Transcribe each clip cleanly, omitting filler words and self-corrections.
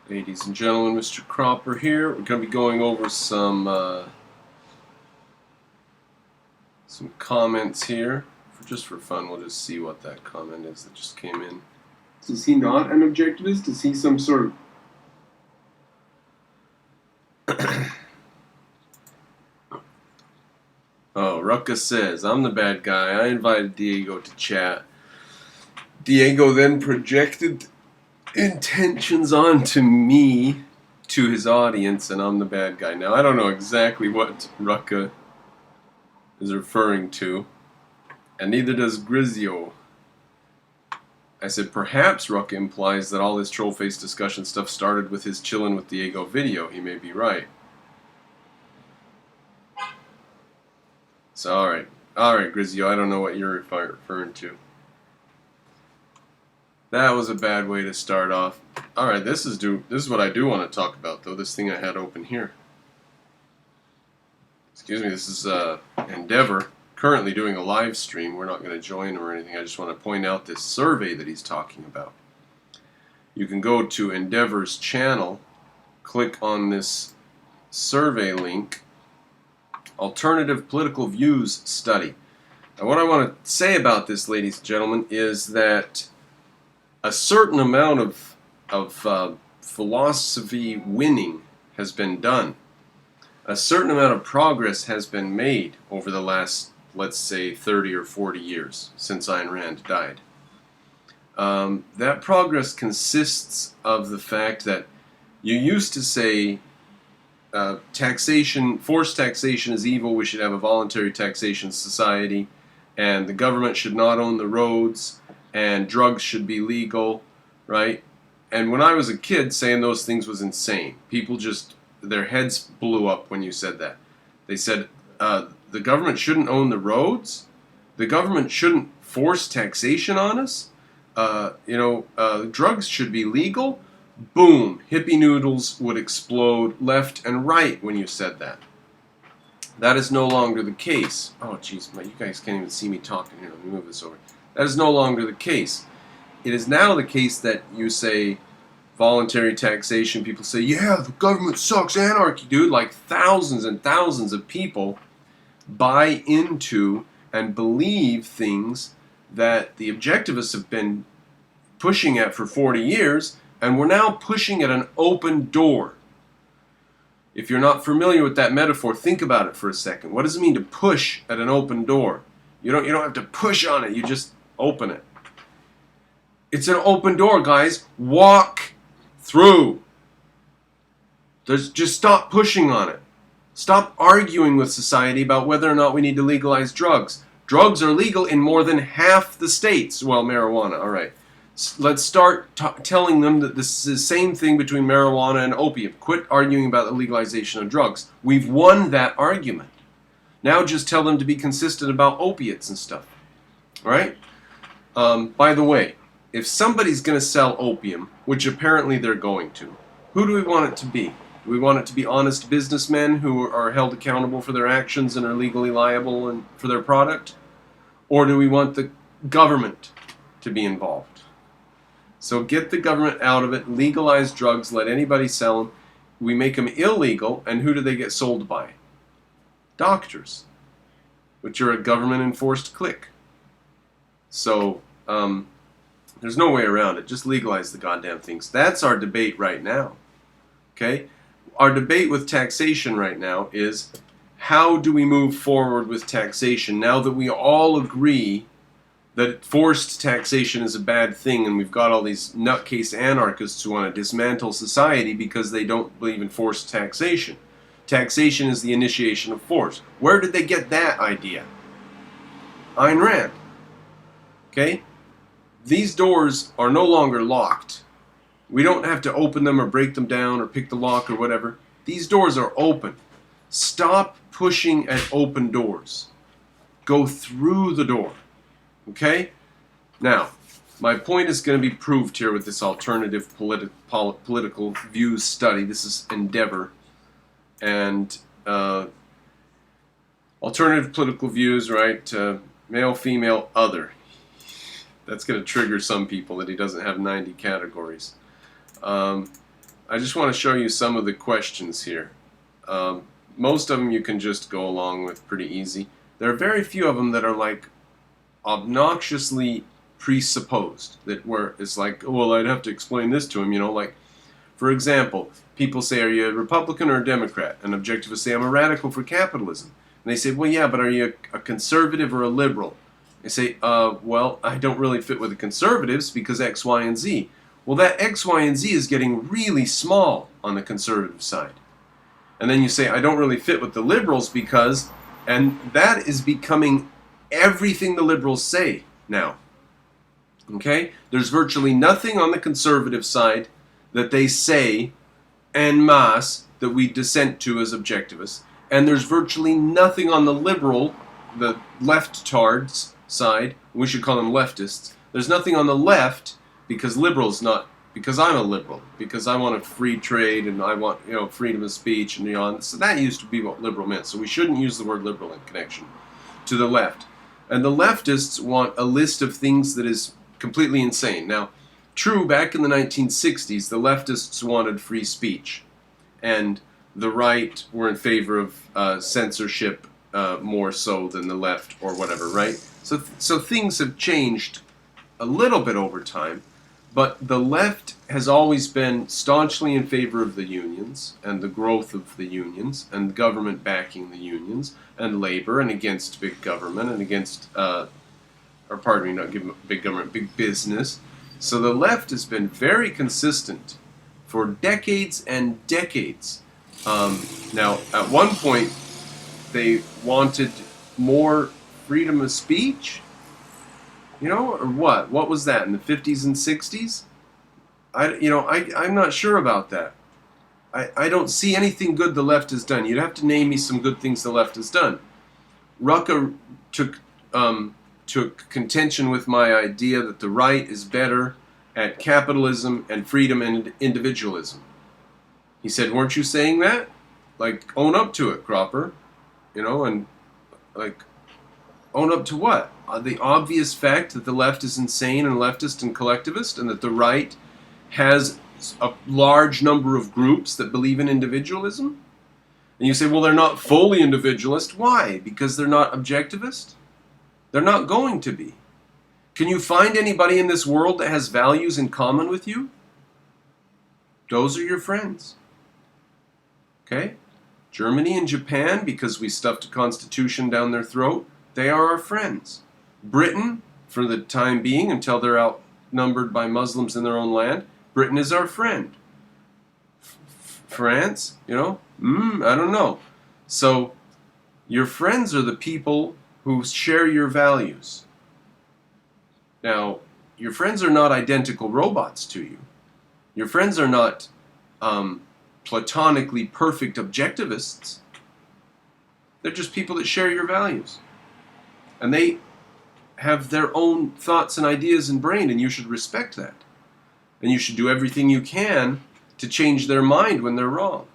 Ladies and gentlemen, Mr. Cropper here. We're going to be going over some comments here. Just for fun, we'll just see what that comment is that just came in. Is he not an objectivist? Is he some sort of... Oh, Rucka says, I'm the bad guy. I invited Diego to chat. Diego then projected intentions onto me to his audience, and I'm the bad guy. Now, I don't know exactly what Rucka is referring to, and neither does Grizio. I said, perhaps Rucka implies that all this trollface discussion stuff started with his chillin' with Diego video. He may be right. So, alright, Grizio, I don't know what you're referring to. That was a bad way to start off. Alright, this is what I do want to talk about, though, this thing I had open here. Excuse me, this is Endeavor, currently doing a live stream. We're not going to join or anything. I just want to point out this survey that he's talking about. You can go to Endeavor's channel, click on this survey link, Alternative Political Views Study. Now, what I want to say about this, ladies and gentlemen, is that a certain amount of philosophy winning has been done. A certain amount of progress has been made over the last, let's say, 30 or 40 years since Ayn Rand died. That progress consists of the fact that you used to say forced taxation is evil, we should have a voluntary taxation society, and the government should not own the roads, and drugs should be legal, right? And when I was a kid, saying those things was insane. People just, their heads blew up when you said that. They said, the government shouldn't own the roads? The government shouldn't force taxation on us? Drugs should be legal? Boom, hippie noodles would explode left and right when you said that. That is no longer the case. Oh, jeez, you guys can't even see me talking here. Let me move this over. That is no longer the case. It is now the case that you say voluntary taxation. People say, yeah, the government sucks, anarchy, dude. Like thousands and thousands of people buy into and believe things that the objectivists have been pushing at for 40 years, and we're now pushing at an open door. If you're not familiar with that metaphor, think about it for a second. What does it mean to push at an open door? You don't have to push on it, you just open it. It's an open door, guys. Walk through. Just stop pushing on it. Stop arguing with society about whether or not we need to legalize drugs. Drugs are legal in more than half the states. Well, marijuana, all right. Let's start telling them that this is the same thing between marijuana and opium. Quit arguing about the legalization of drugs. We've won that argument. Now just tell them to be consistent about opiates and stuff. Right? By the way, if somebody's going to sell opium, which apparently they're going to, who do we want it to be? Do we want it to be honest businessmen who are held accountable for their actions and are legally liable for their product? Or do we want the government to be involved? So get the government out of it, legalize drugs, let anybody sell them. We make them illegal, and who do they get sold by? Doctors, which are a government-enforced clique. So, there's no way around it. Just legalize the goddamn things. That's our debate right now. Okay? Our debate with taxation right now is, how do we move forward with taxation now that we all agree that forced taxation is a bad thing, and we've got all these nutcase anarchists who want to dismantle society because they don't believe in forced taxation. Taxation is the initiation of force. Where did they get that idea? Ayn Rand. Okay? These doors are no longer locked. We don't have to open them or break them down or pick the lock or whatever. These doors are open. Stop pushing at open doors. Go through the door. Okay? Now, my point is going to be proved here with this alternative political views study. This is Endeavor. And alternative political views, right? Male, female, other. That's going to trigger some people that he doesn't have 90 categories. I just want to show you some of the questions here. Most of them you can just go along with pretty easy. There are very few of them that are like obnoxiously presupposed, that where it's like, oh, well, I'd have to explain this to him, like, for example, people say, are you a Republican or a Democrat? And objectivists say, I'm a radical for capitalism. And they say, well, yeah, but are you a conservative or a liberal? They say, well, I don't really fit with the conservatives because X, Y, and Z. Well, that X, Y, and Z is getting really small on the conservative side. And then you say, I don't really fit with the liberals because, and that is becoming everything the liberals say now. Okay? There's virtually nothing on the conservative side that they say en masse that we dissent to as objectivists. And there's virtually nothing on the liberal, the left-tards side, we should call them leftists. There's nothing on the left because because I'm a liberal, because I want a free trade and I want, freedom of speech and so that used to be what liberal meant. So we shouldn't use the word liberal in connection to the left. And the leftists want a list of things that is completely insane. Now, true, back in the 1960s, the leftists wanted free speech, and the right were in favor of censorship more so than the left or whatever, right? So things have changed a little bit over time, but the left has always been staunchly in favor of the unions and the growth of the unions and the government backing the unions and labor, and against big government and against, big government, big business. So the left has been very consistent for decades and decades. Now, at one point, they wanted more freedom of speech, or what? What was that, in the 50s and 60s? I'm not sure about that. I don't see anything good the left has done. You'd have to name me some good things the left has done. Rucka took contention with my idea that the right is better at capitalism and freedom and individualism. He said, weren't you saying that? Like, own up to it, Cropper. And like, own up to what? The obvious fact that the left is insane and leftist and collectivist, and that the right has a large number of groups that believe in individualism? And you say, well, they're not fully individualist. Why? Because they're not objectivist? They're not going to be. Can you find anybody in this world that has values in common with you? Those are your friends. Okay? Germany and Japan, because we stuffed a constitution down their throat, they are our friends. Britain, for the time being, until they're outnumbered by Muslims in their own land, Britain is our friend. France, I don't know. So, your friends are the people who share your values. Now, your friends are not identical robots to you. Your friends are not platonically perfect objectivists. They're just people that share your values. And they have their own thoughts and ideas and brain, and you should respect that. And you should do everything you can to change their mind when they're wrong.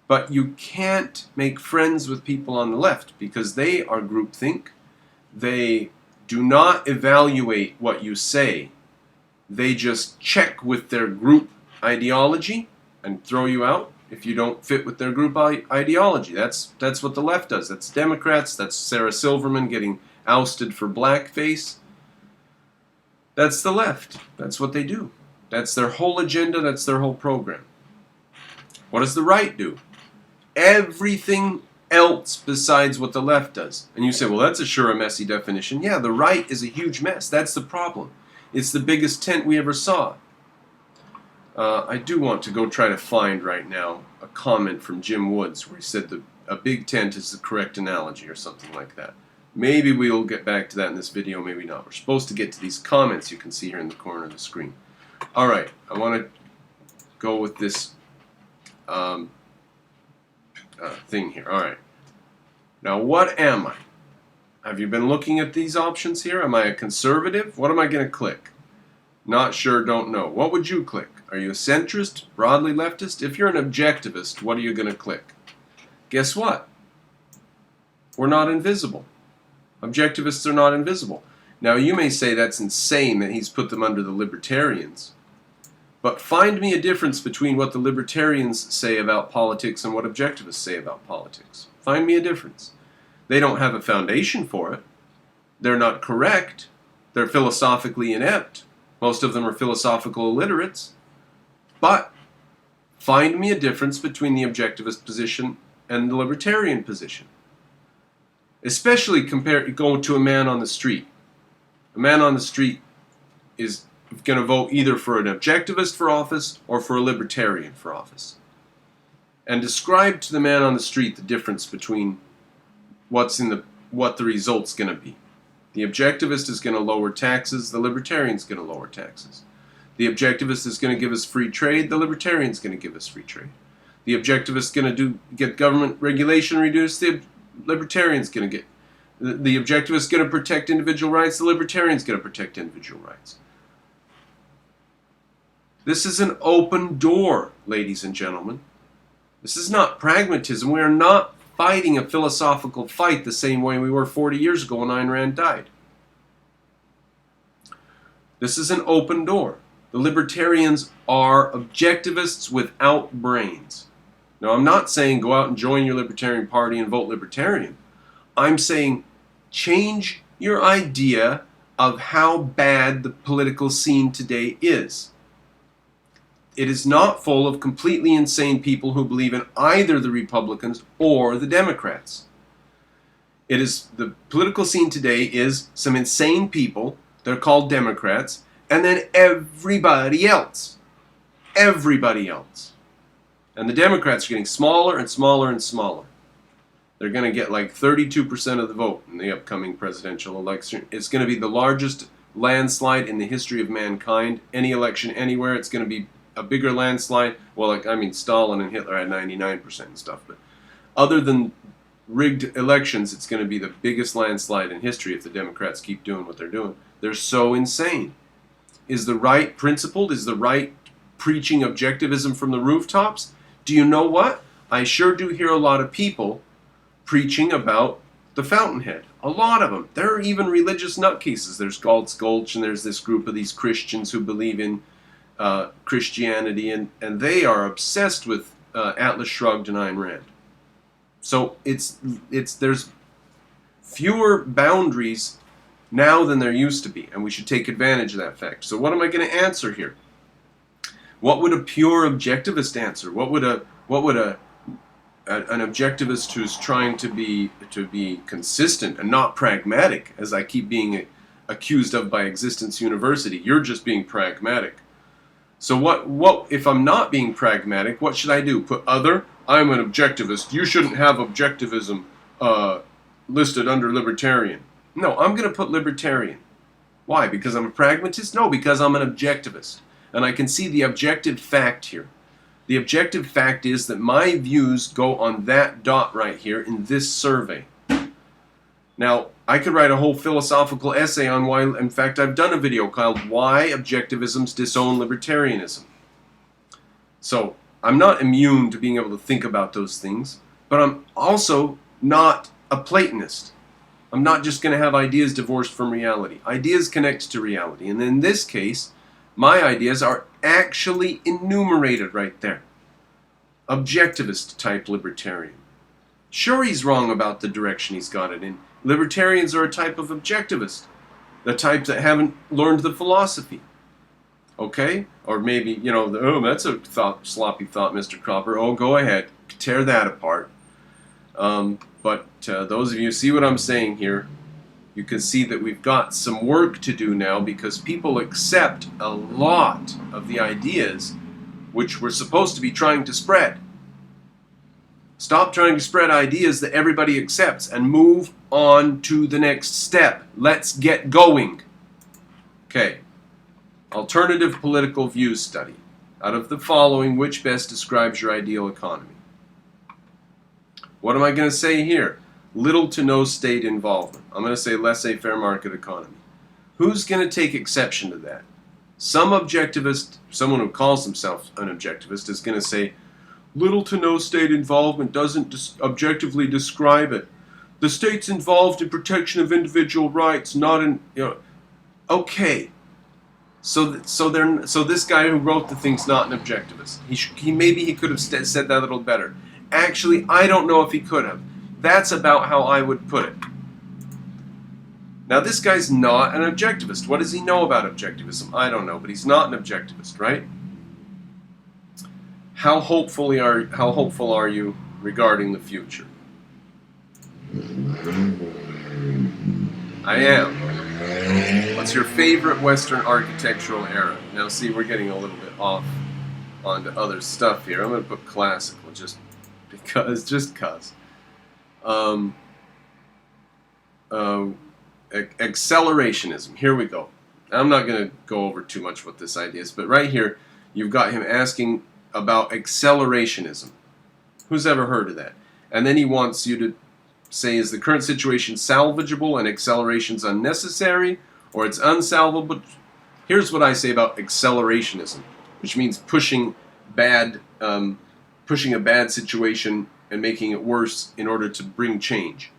But you can't make friends with people on the left because they are groupthink. They do not evaluate what you say. They just check with their group ideology and throw you out if you don't fit with their group ideology. That's what the left does. That's Democrats. That's Sarah Silverman getting ousted for blackface. That's the left. That's what they do. That's their whole agenda. That's their whole program. What does the right do? Everything else besides what the left does. And you say, well, that's a messy definition. Yeah, the right is a huge mess. That's the problem. It's the biggest tent we ever saw. I do want to go try to find right now a comment from Jim Woods where he said that a big tent is the correct analogy or something like that. Maybe we'll get back to that in this video, maybe not. We're supposed to get to these comments you can see here in the corner of the screen. Alright, I want to go with this thing here. Alright. Now, what am I? Have you been looking at these options here? Am I a conservative? What am I going to click? Not sure, don't know. What would you click? Are you a centrist, broadly leftist? If you're an objectivist, what are you going to click? Guess what? We're not invisible. Objectivists are not invisible. Now, you may say that's insane that he's put them under the libertarians. But find me a difference between what the libertarians say about politics and what objectivists say about politics. Find me a difference. They don't have a foundation for it. They're not correct. They're philosophically inept. Most of them are philosophical illiterates. But find me a difference between the objectivist position and the libertarian position. Especially go to a man on the street. A man on the street is going to vote either for an objectivist for office or for a libertarian for office. And describe to the man on the street the difference between what the result's going to be. The objectivist is going to lower taxes, the libertarian's going to lower taxes. The objectivist is going to give us free trade, the libertarian's going to give us free trade. The objectivist is going to get government regulation reduced, the libertarian's going to get. The objectivist is going to protect individual rights, the libertarian's going to protect individual rights. This is an open door, ladies and gentlemen. This is not pragmatism. We are not fighting a philosophical fight the same way we were 40 years ago when Ayn Rand died. This is an open door. The libertarians are objectivists without brains. Now, I'm not saying go out and join your libertarian party and vote libertarian. I'm saying change your idea of how bad the political scene today is. It is not full of completely insane people who believe in either the Republicans or the Democrats. The political scene today is some insane people, they're called Democrats, and then everybody else. Everybody else. And the Democrats are getting smaller and smaller and smaller. They're going to get like 32% of the vote in the upcoming presidential election. It's going to be the largest landslide in the history of mankind. Any election anywhere, it's going to be a bigger landslide. Well, Stalin and Hitler had 99% and stuff, but other than rigged elections, it's going to be the biggest landslide in history if the Democrats keep doing what they're doing. They're so insane. Is the right principled? Is the right preaching objectivism from the rooftops? Do you know what? I sure do hear a lot of people preaching about the Fountainhead. A lot of them. There are even religious nutcases. There's Galt's Gulch, and there's this group of these Christians who believe in Christianity, and they are obsessed with Atlas Shrugged and Ayn Rand. So there's fewer boundaries now than there used to be, and we should take advantage of that fact. So what am I going to answer here? What would a pure objectivist answer? What would an objectivist who's trying to be consistent and not pragmatic, as I keep being accused of by Existence University? You're just being pragmatic. So what if I'm not being pragmatic, what should I do? Put other? I'm an objectivist. You shouldn't have objectivism listed under libertarian. No, I'm going to put libertarian. Why? Because I'm a pragmatist? No, because I'm an objectivist. And I can see the objective fact here. The objective fact is that my views go on that dot right here in this survey. Now, I could write a whole philosophical essay on why, in fact, I've done a video called Why Objectivisms Disown Libertarianism. So, I'm not immune to being able to think about those things, but I'm also not a Platonist. I'm not just going to have ideas divorced from reality. Ideas connect to reality, and in this case, my ideas are actually enumerated right there. Objectivist type libertarian. Sure, he's wrong about the direction he's got it in. Libertarians are a type of objectivist. The type that haven't learned the philosophy. Okay? Or maybe, that's a sloppy thought, Mr. Cropper. Oh, go ahead. Tear that apart. But those of you see what I'm saying here, you can see that we've got some work to do now because people accept a lot of the ideas which we're supposed to be trying to spread. Stop trying to spread ideas that everybody accepts and move on to the next step. Let's get going. Okay. Alternative political views study. Out of the following, which best describes your ideal economy? What am I going to say here? Little to no state involvement. I'm going to say laissez-faire market economy. Who's going to take exception to that? Some objectivist, someone who calls himself an objectivist, is going to say, little to no state involvement doesn't objectively describe it. The state's involved in protection of individual rights, not in, Okay. So this guy who wrote the thing's not an objectivist. Maybe he could have said that a little better. Actually, I don't know if he could have. That's about how I would put it. Now, this guy's not an objectivist. What does he know about objectivism? I don't know, but he's not an objectivist, right? How hopeful are you regarding the future? I am. What's your favorite Western architectural era? Now, see, we're getting a little bit off onto other stuff here. I'm going to put classical just because. Accelerationism. Here we go. I'm not going to go over too much what this idea is, but right here, you've got him asking about accelerationism. Who's ever heard of that? And then he wants you to say, is the current situation salvageable and acceleration's unnecessary, or it's unsalvageable? Here's what I say about accelerationism, which means pushing a bad situation and making it worse in order to bring change.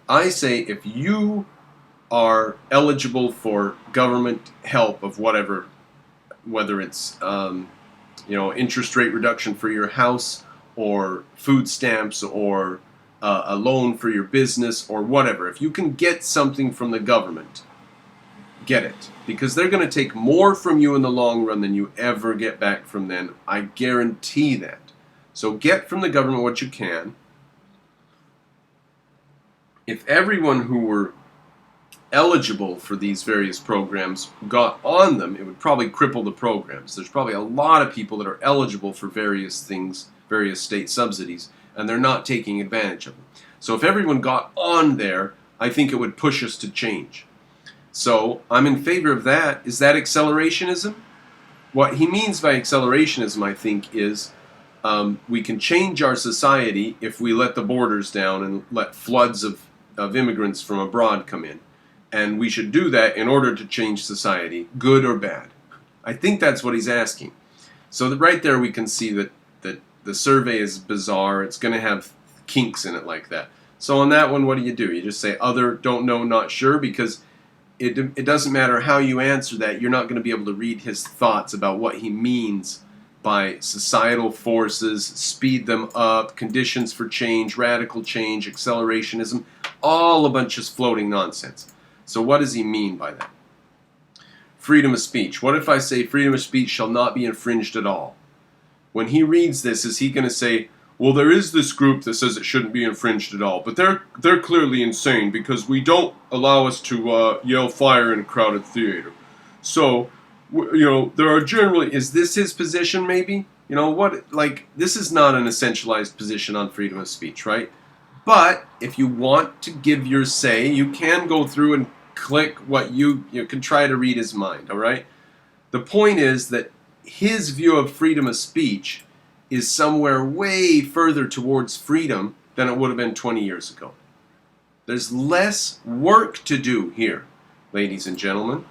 I say if you are eligible for government help of whatever, whether it's interest rate reduction for your house, or food stamps, or a loan for your business, or whatever. If you can get something from the government, get it. Because they're going to take more from you in the long run than you ever get back from them. I guarantee that. So get from the government what you can. If everyone who were eligible for these various programs got on them, it would probably cripple the programs. There's probably a lot of people that are eligible for various things, various state subsidies, and they're not taking advantage of them. So if everyone got on there, I think it would push us to change. So I'm in favor of that. Is that accelerationism? What he means by accelerationism, I think, is we can change our society if we let the borders down and let floods of immigrants from abroad come in. And we should do that in order to change society, good or bad. I think that's what he's asking. So that right there we can see that the survey is bizarre. It's going to have kinks in it like that. So on that one, what do? You just say other, don't know, not sure, because it doesn't matter how you answer that. You're not going to be able to read his thoughts about what he means by societal forces, speed them up, conditions for change, radical change, accelerationism, all a bunch of floating nonsense. So what does he mean by that? Freedom of speech. What if I say freedom of speech shall not be infringed at all? When he reads this, is he going to say, well, there is this group that says it shouldn't be infringed at all, but they're clearly insane because we don't allow us to yell fire in a crowded theater. So, there are generally, is this his position maybe? This is not an essentialized position on freedom of speech, right? But if you want to give your say, you can go through and click what you can try to read his mind, all right? The point is that his view of freedom of speech is somewhere way further towards freedom than it would have been 20 years ago. There's less work to do here, ladies and gentlemen.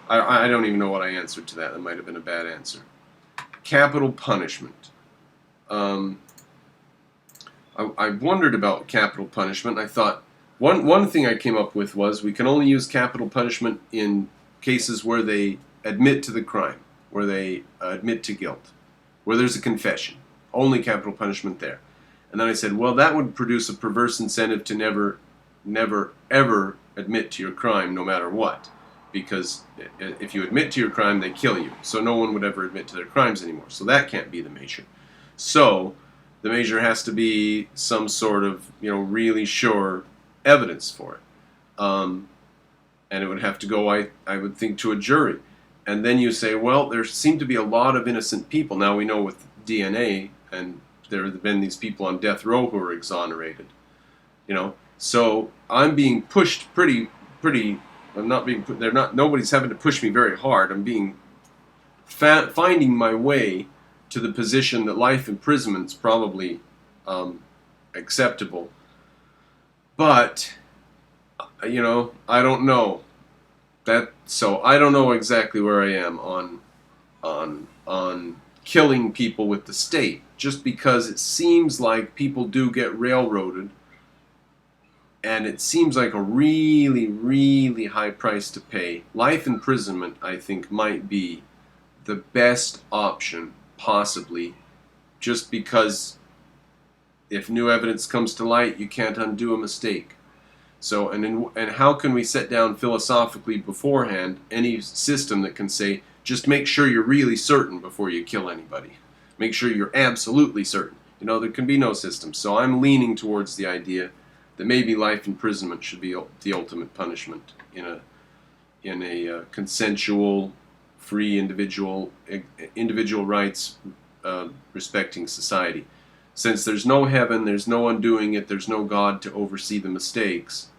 I don't even know what I answered to that. That might have been a bad answer. Capital punishment. I wondered about capital punishment. I thought one thing I came up with was we can only use capital punishment in cases where they admit to the crime, where they admit to guilt, where there's a confession. Only capital punishment there. And then I said, well, that would produce a perverse incentive to never, ever admit to your crime no matter what. Because if you admit to your crime, they kill you. So no one would ever admit to their crimes anymore. So that can't be the measure. So the measure has to be some sort of, really sure evidence for it. And it would have to go, I would think, to a jury. And then you say, well, there seem to be a lot of innocent people. Now we know with DNA, and there have been these people on death row who are exonerated. So I'm being pushed pretty. I'm not being. Nobody's having to push me very hard. I'm finding my way to the position that life imprisonment's probably acceptable. But I don't know. So I don't know exactly where I am on killing people with the state, just because it seems like people do get railroaded, and it seems like a really, really high price to pay. Life imprisonment, I think, might be the best option, possibly, just because if new evidence comes to light, you can't undo a mistake. So, and how can we set down philosophically beforehand any system that can say, just make sure you're really certain before you kill anybody. Make sure you're absolutely certain. You know, there can be no system. So I'm leaning towards the idea that maybe life imprisonment should be the ultimate punishment in a consensual, free individual rights respecting society. Since there's no heaven, there's no undoing it, there's no God to oversee the mistakes.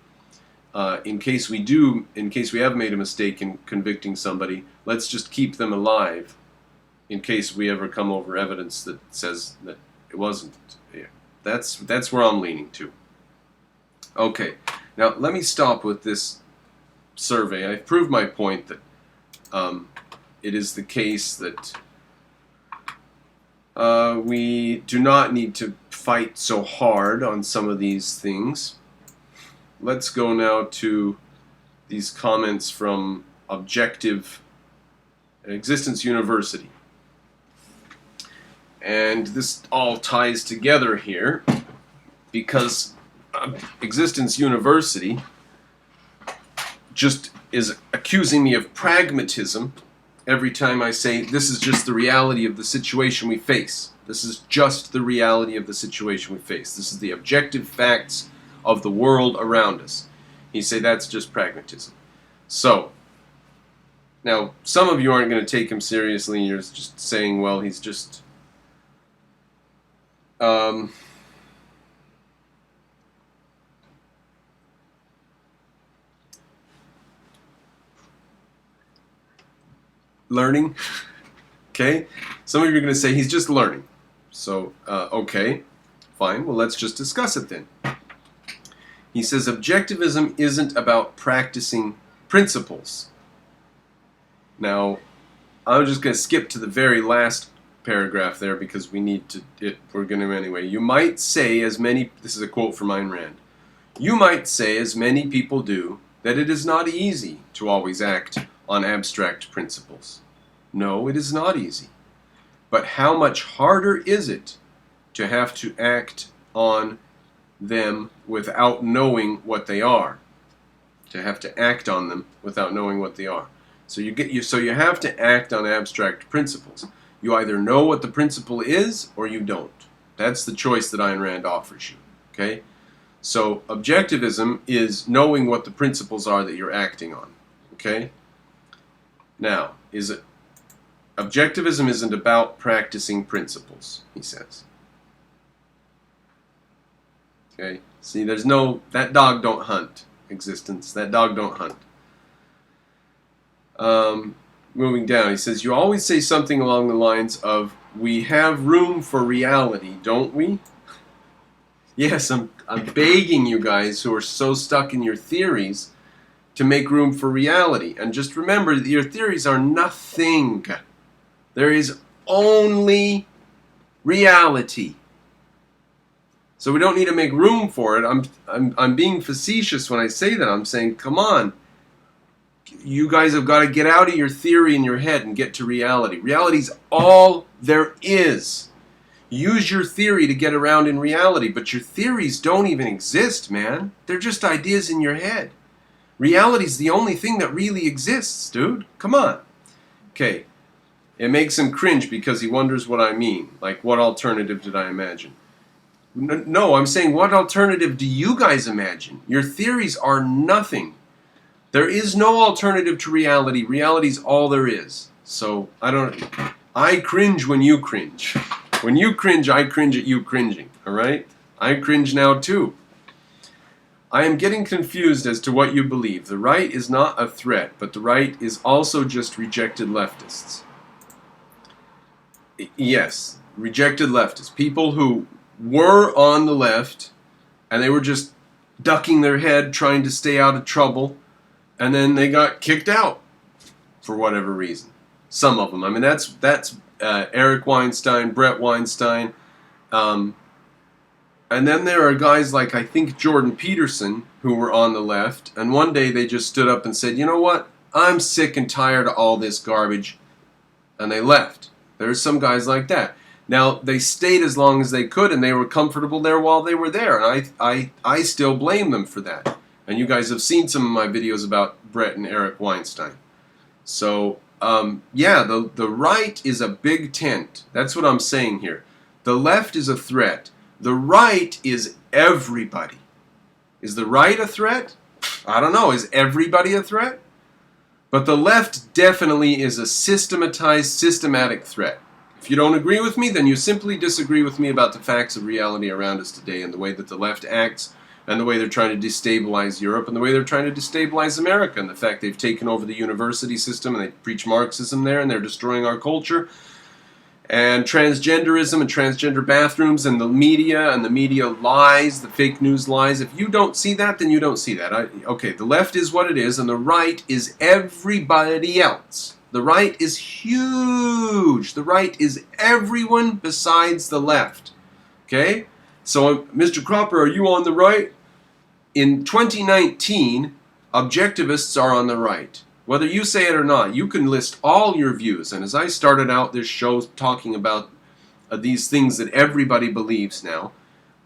In case we have made a mistake in convicting somebody, let's just keep them alive in case we ever come over evidence that says that it wasn't. Yeah. That's where I'm leaning to. Okay, now let me stop with this survey. I've proved my point that it is the case that we do not need to fight so hard on some of these things. Let's go now to these comments from Objective Existence University. And this all ties together here because Existence University just is accusing me of pragmatism every time I say this is just the reality of the situation we face. This is just the reality of the situation we face. This is the objective facts of the world around us. He say that's just pragmatism. So, now some of you aren't going to take him seriously. You're just saying, well, he's just learning. Okay? Some of you are going to say he's just learning. So, okay, fine. Well, let's just discuss it then. He says objectivism isn't about practicing principles. Now, I'm just going to skip to the very last paragraph there because we need to, we're going to anyway. You might say, as many, this is a quote from Ayn Rand, you might say, as many people do, that it is not easy to always act on abstract principles. No, it is not easy. But how much harder is it to have to act on them without knowing what they are? To have to act on them without knowing what they are. So you have to act on abstract principles. You either know what the principle is or you don't. That's the choice that Ayn Rand offers you. Okay? So objectivism is knowing what the principles are that you're acting on. Okay? Now, objectivism isn't about practicing principles, he says. Okay? See, that dog don't hunt, existence. That dog don't hunt. Moving down, he says, you always say something along the lines of, we have room for reality, don't we? Yes, I'm begging you guys who are so stuck in your theories to make room for reality. And just remember that your theories are nothing. There is only reality. So we don't need to make room for it. I'm being facetious when I say that. I'm saying, come on. You guys have got to get out of your theory in your head and get to reality. Reality's all there is. Use your theory to get around in reality, but your theories don't even exist, man. They're just ideas in your head. Reality's the only thing that really exists, dude. Come on. Okay. It makes him cringe because he wonders what I mean. Like, what alternative did I imagine? No, I'm saying, what alternative do you guys imagine? Your theories are nothing. There is no alternative to reality. Reality's all there is. So, I cringe when you cringe. When you cringe, I cringe at you cringing. Alright? I cringe now too. I am getting confused as to what you believe. The right is not a threat, but the right is also just rejected leftists. Yes, rejected leftists. People who were on the left, and they were just ducking their head, trying to stay out of trouble, and then they got kicked out for whatever reason. Some of them. I mean, that's Eric Weinstein, Brett Weinstein, And then there are guys like, I think, Jordan Peterson, who were on the left, and one day they just stood up and said, you know what, I'm sick and tired of all this garbage, and they left. There's some guys like that. Now, they stayed as long as they could, and they were comfortable there while they were there, and I still blame them for that. And you guys have seen some of my videos about Brett and Eric Weinstein. So, yeah, the right is a big tent. That's what I'm saying here. The left is a threat. The right is everybody. Is the right a threat? I don't know. Is everybody a threat? But the left definitely is a systematized, systematic threat. If you don't agree with me, then you simply disagree with me about the facts of reality around us today and the way that the left acts and the way they're trying to destabilize Europe and the way they're trying to destabilize America and the fact they've taken over the university system and they preach Marxism there and they're destroying our culture. And transgenderism and transgender bathrooms and the media lies, the fake news lies. If you don't see that, then you don't see that. Okay, the left is what it is, and the right is everybody else. The right is huge. The right is everyone besides the left. Okay? So, Mr. Cropper, are you on the right? In 2019, objectivists are on the right. Whether you say it or not, you can list all your views. And as I started out this show talking about these things that everybody believes now,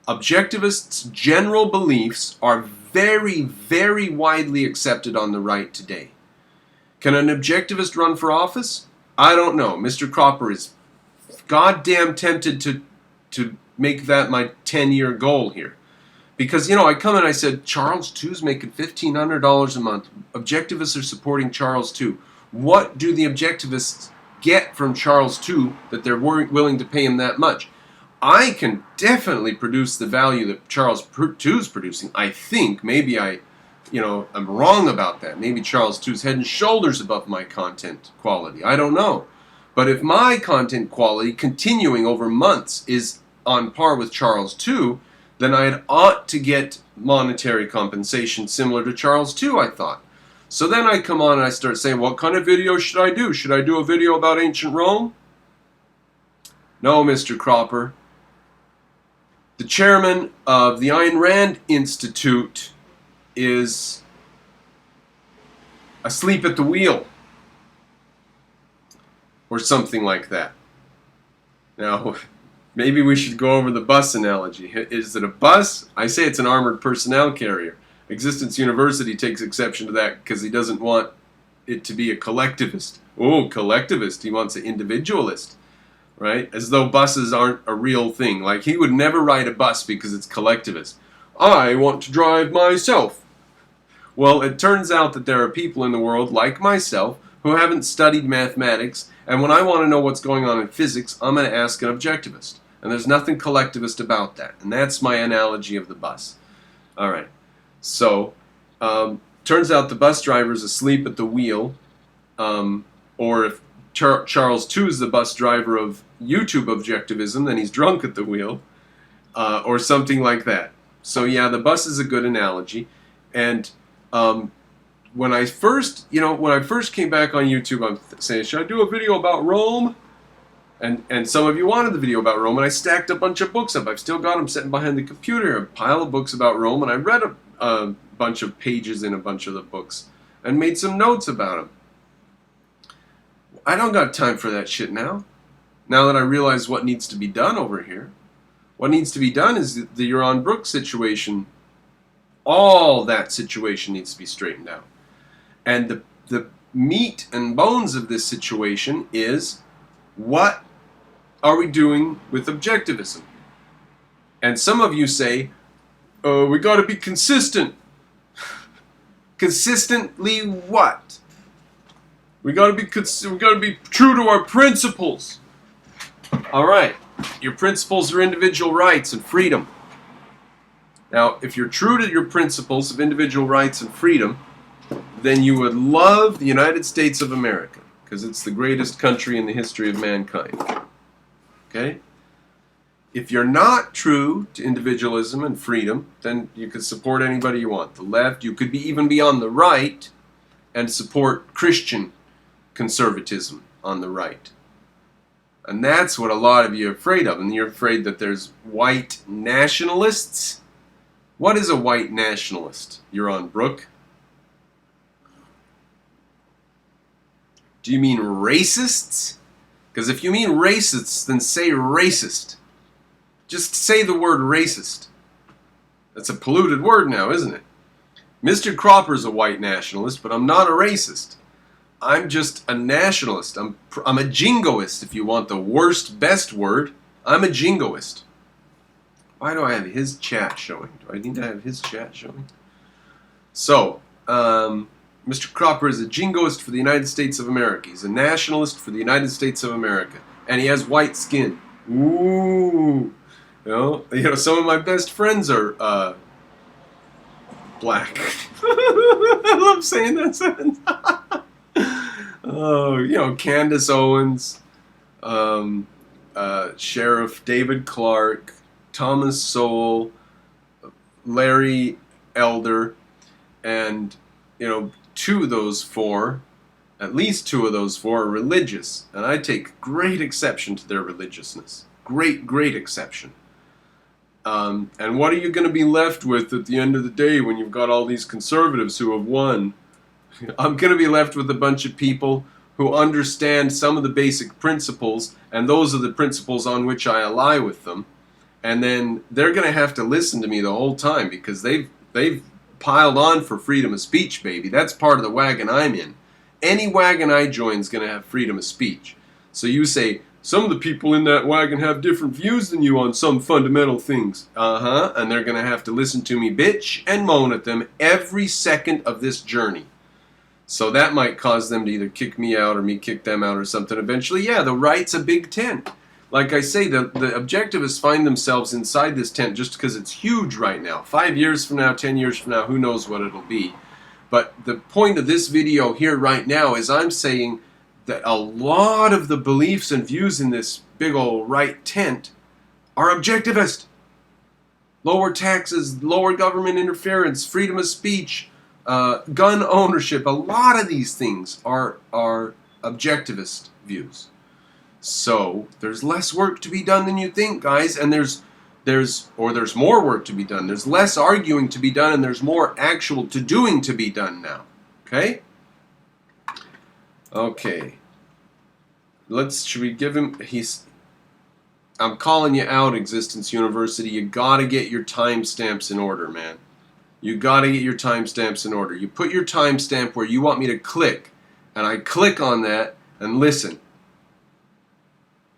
objectivists' general beliefs are very, very widely accepted on the right today. Can an objectivist run for office? I don't know. Mr. Cropper is goddamn tempted to make that my 10-year goal here. Because, you know, I come and I said, Charles II's making $1,500 a month. Objectivists are supporting Charles II. What do the objectivists get from Charles II that they're willing to pay him that much? I can definitely produce the value that Charles II's producing. I think. Maybe I'm wrong about that. Maybe Charles II's head and shoulders above my content quality. I don't know. But if my content quality continuing over months is on par with Charles II, then I ought to get monetary compensation similar to Charles II, I thought. So then I come on and I start saying, what kind of video should I do? Should I do a video about ancient Rome? No, Mr. Cropper. The chairman of the Ayn Rand Institute is asleep at the wheel. Or something like that. Now, maybe we should go over the bus analogy. Is it a bus? I say it's an armored personnel carrier. Existence University takes exception to that because he doesn't want it to be a collectivist. Oh, collectivist. He wants an individualist. Right? As though buses aren't a real thing. Like, he would never ride a bus because it's collectivist. I want to drive myself. Well, it turns out that there are people in the world, like myself, who haven't studied mathematics, and when I want to know what's going on in physics, I'm going to ask an objectivist. And there's nothing collectivist about that. And that's my analogy of the bus. All right. So, turns out the bus driver's asleep at the wheel, or if Charles II is the bus driver of YouTube objectivism, then he's drunk at the wheel, or something like that. So yeah, the bus is a good analogy. And when I first came back on YouTube, I'm saying, should I do a video about Rome? And some of you wanted the video about Rome, and I stacked a bunch of books up. I've still got them sitting behind the computer, a pile of books about Rome, and I read a bunch of pages in a bunch of the books and made some notes about them. I don't got time for that shit now. Now that I realize what needs to be done over here. What needs to be done is the Yaron Brooks situation. All that situation needs to be straightened out. And the meat and bones of this situation is, what are we doing with objectivism? And some of you say, oh, we got to be consistent. Consistently what? We got to be true to our principles. All right. Your principles are individual rights and freedom. Now, if you're true to your principles of individual rights and freedom, then you would love the United States of America, because it's the greatest country in the history of mankind. Okay? If you're not true to individualism and freedom, then you could support anybody you want. The left, you could even be on the right and support Christian conservatism on the right. And that's what a lot of you are afraid of. And you're afraid that there's white nationalists. What is a white nationalist? You're on Brooke. Do you mean racists? Because if you mean racists, then say racist. Just say the word racist. That's a polluted word now, isn't it? Mr. Cropper's a white nationalist, but I'm not a racist. I'm just a nationalist. I'm a jingoist, if you want the worst, best word. I'm a jingoist. Why do I have his chat showing? Do I need to have his chat showing? So, Mr. Cropper is a jingoist for the United States of America. He's a nationalist for the United States of America. And he has white skin. Ooh. You know, some of my best friends are black. I love saying that sentence. Oh, you know, Candace Owens, Sheriff David Clark, Thomas Sowell, Larry Elder, and, you know, at least two of those four are religious. And I take great exception to their religiousness. Great exception. And what are you going to be left with at the end of the day when you've got all these conservatives who have won? I'm going to be left with a bunch of people who understand some of the basic principles, and those are the principles on which I ally with them. And then they're going to have to listen to me the whole time because they've piled on for freedom of speech, baby. That's part of the wagon I'm in. Any wagon I join is going to have freedom of speech. So you say, some of the people in that wagon have different views than you on some fundamental things. And they're going to have to listen to me bitch and moan at them every second of this journey. So that might cause them to either kick me out or me kick them out or something eventually. Yeah, the right's a big tent. Like I say, the objectivists find themselves inside this tent just because it's huge right now. 5 years from now, 10 years from now, who knows what it'll be. But the point of this video here right now is I'm saying that a lot of the beliefs and views in this big old right tent are objectivist. Lower taxes, lower government interference, freedom of speech, gun ownership. A lot of these things are objectivist views. So there's less work to be done than you think, guys, and there's more work to be done. There's less arguing to be done, and there's more actual doing to be done now. Okay? Okay. Should we give him, I'm calling you out, Existence University. You gotta get your timestamps in order, man. You gotta get your timestamps in order. You put your timestamp where you want me to click, and I click on that and listen.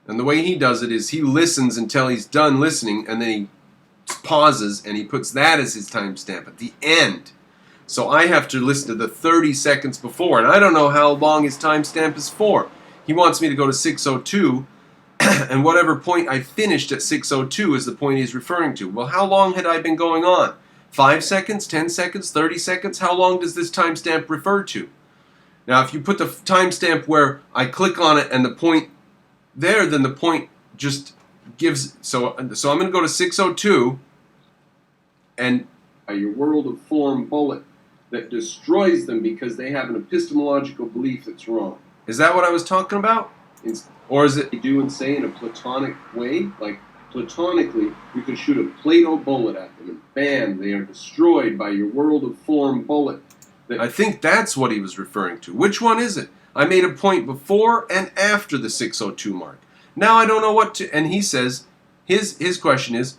And the way he does it is he listens until he's done listening, and then he pauses, and he puts that as his timestamp at the end. So I have to listen to the 30 seconds before, and I don't know how long his timestamp is for. He wants me to go to 6:02, and whatever point I finished at 6:02 is the point he's referring to. Well, how long had I been going on? 5 seconds, 10 seconds, 30 seconds? How long does this timestamp refer to? Now, if you put the timestamp where I click on it and the point there, then the point just gives. So I'm going to go to 6:02, and your world of form bullet that destroys them because they have an epistemological belief that's wrong. Is that what I was talking about? Or is it they do and say in a platonic way? Like, platonically, you can shoot a Plato bullet at them, and bam, they are destroyed by your world of form bullet. I think that's what he was referring to. Which one is it? I made a point before and after the 6:02 mark. Now I don't know what to... And he says, his question is,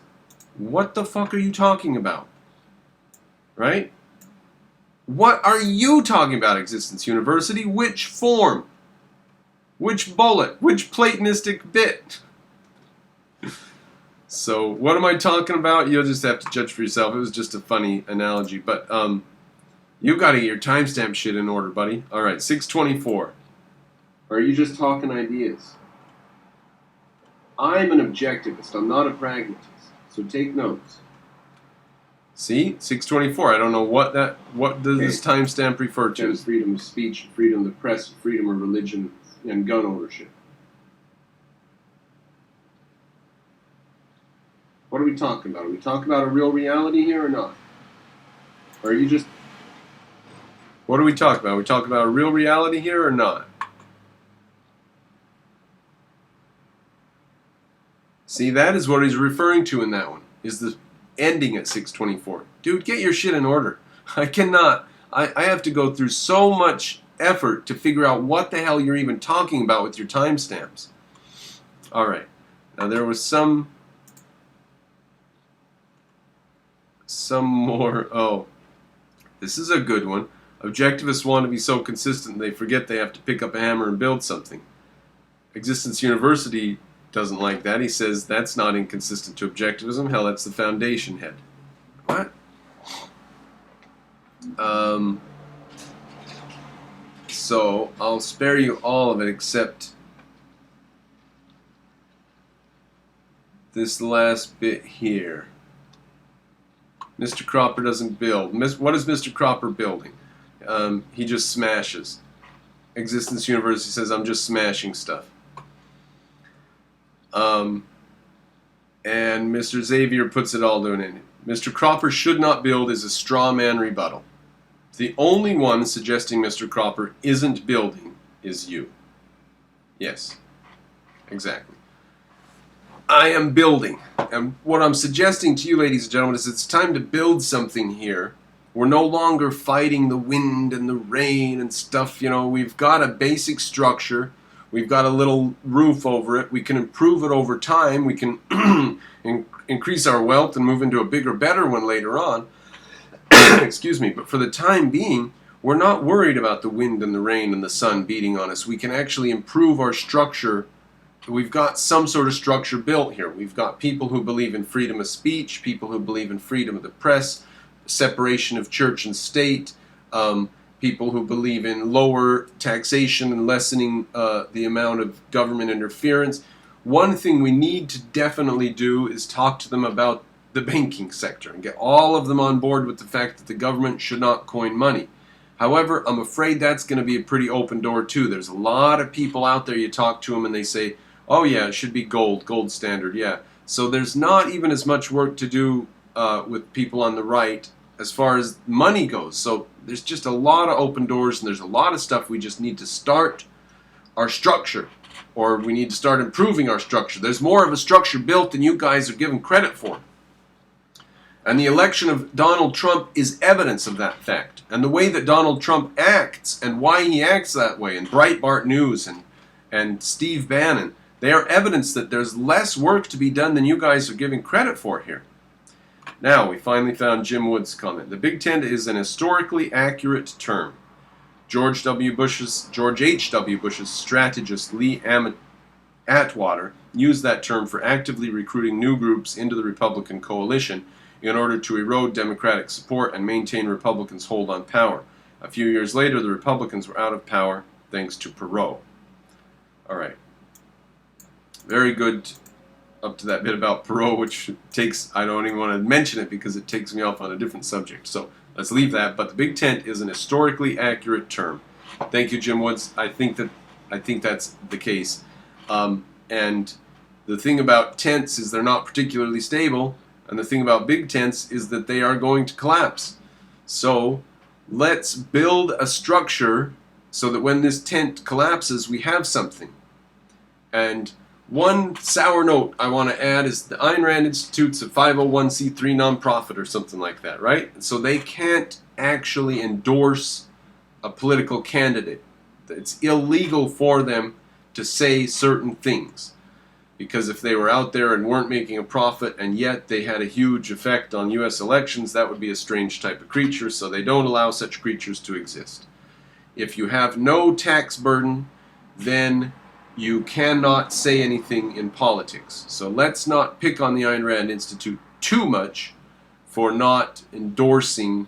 what the fuck are you talking about? Right? What are you talking about, Existence University? Which form? Which bullet? Which Platonistic bit? So, what am I talking about? You'll just have to judge for yourself. It was just a funny analogy. But, you gotta get your timestamp shit in order, buddy. Alright, 6:24. Or are you just talking ideas? I'm an objectivist. I'm not a pragmatist. So take notes. See? 6:24. I don't know what does this timestamp refer to? Freedom of speech, freedom of the press, freedom of religion, and gun ownership. What are we talking about? Are we talking about a real reality here or not? Or are you just... What are we talking about? Are we talking about a real reality here or not? See, that is what he's referring to in that one, is the ending at 6:24. Dude, get your shit in order. I cannot. I have to go through so much effort to figure out what the hell you're even talking about with your timestamps. All right. Now there was some more. Oh, this is a good one. Objectivists want to be so consistent they forget they have to pick up a hammer and build something. Existence University doesn't like that. He says that's not inconsistent to objectivism. Hell, that's the foundation head. What? So I'll spare you all of it except this last bit here. Mr. Cropper doesn't build. What is Mr. Cropper building? He just smashes. Existence University says I'm just smashing stuff. And Mr. Xavier puts it all down in it. Mr. Cropper should not build is a straw man rebuttal. The only one suggesting Mr. Cropper isn't building is you. Yes, exactly. I am building. And what I'm suggesting to you, ladies and gentlemen, is it's time to build something here. We're no longer fighting the wind and the rain and stuff. You know, we've got a basic structure. We've got a little roof over it. We can improve it over time. We can increase our wealth and move into a bigger, better one later on. Excuse me. But for the time being, we're not worried about the wind and the rain and the sun beating on us. We can actually improve our structure. We've got some sort of structure built here. We've got people who believe in freedom of speech, people who believe in freedom of the press, separation of church and state, people who believe in lower taxation and lessening the amount of government interference. One thing we need to definitely do is talk to them about the banking sector and get all of them on board with the fact that the government should not coin money. However, I'm afraid that's going to be a pretty open door too. There's a lot of people out there, you talk to them and they say, oh yeah, it should be gold standard, yeah. So there's not even as much work to do with people on the right as far as money goes. So there's just a lot of open doors and there's a lot of stuff we just need to start our structure, or we need to start improving our structure. There's more of a structure built than you guys are given credit for. And the election of Donald Trump is evidence of that fact. And the way that Donald Trump acts and why he acts that way, and Breitbart News and Steve Bannon, they are evidence that there's less work to be done than you guys are giving credit for here. Now, we finally found Jim Wood's comment. The Big Tent is an historically accurate term. George H.W. Bush's strategist Lee Atwater used that term for actively recruiting new groups into the Republican coalition in order to erode Democratic support and maintain Republicans' hold on power. A few years later, the Republicans were out of power thanks to Perot. All right. Very good up to that bit about Perot, which takes, I don't even want to mention it because it takes me off on a different subject. So let's leave that. But the Big Tent is an historically accurate term. Thank you, Jim Woods. I think that's the case. And the thing about tents is they're not particularly stable. And the thing about big tents is that they are going to collapse. So let's build a structure so that when this tent collapses, we have something. And one sour note I want to add is the Ayn Rand Institute's a 501c3 nonprofit or something like that, right? So they can't actually endorse a political candidate. It's illegal for them to say certain things. Because if they were out there and weren't making a profit and yet they had a huge effect on U.S. elections, that would be a strange type of creature, so they don't allow such creatures to exist. If you have no tax burden, then you cannot say anything in politics. So let's not pick on the Ayn Rand Institute too much for not endorsing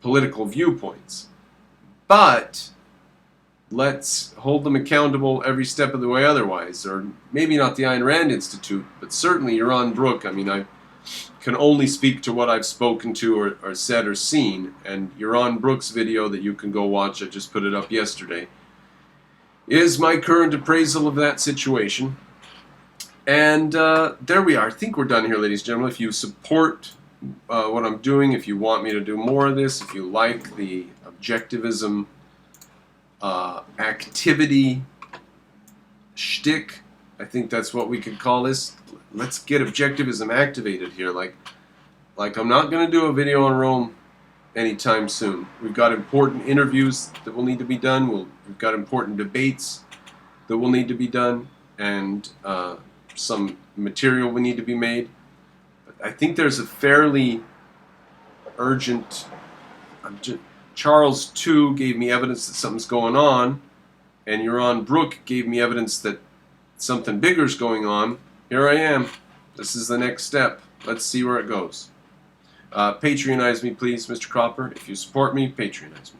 political viewpoints. But let's hold them accountable every step of the way otherwise. Or maybe not the Ayn Rand Institute, but certainly Yaron Brook. I mean, I can only speak to what I've spoken to or said or seen. And Yaron Brook's video that you can go watch, I just put it up yesterday, is my current appraisal of that situation. And there we are. I think we're done here, ladies and gentlemen. If you support what I'm doing, if you want me to do more of this, if you like the objectivism activity shtick, I think that's what we could call this. Let's get objectivism activated here. Like I'm not going to do a video on Rome anytime soon. We've got important interviews that will need to be done. We've got important debates that will need to be done, and some material will need to be made. But I think there's a fairly urgent. Charles too gave me evidence that something's going on, and Yaron Brook gave me evidence that something bigger's going on. Here I am. This is the next step. Let's see where it goes. Patreonize me, please, Mr. Cropper. If you support me, Patreonize me.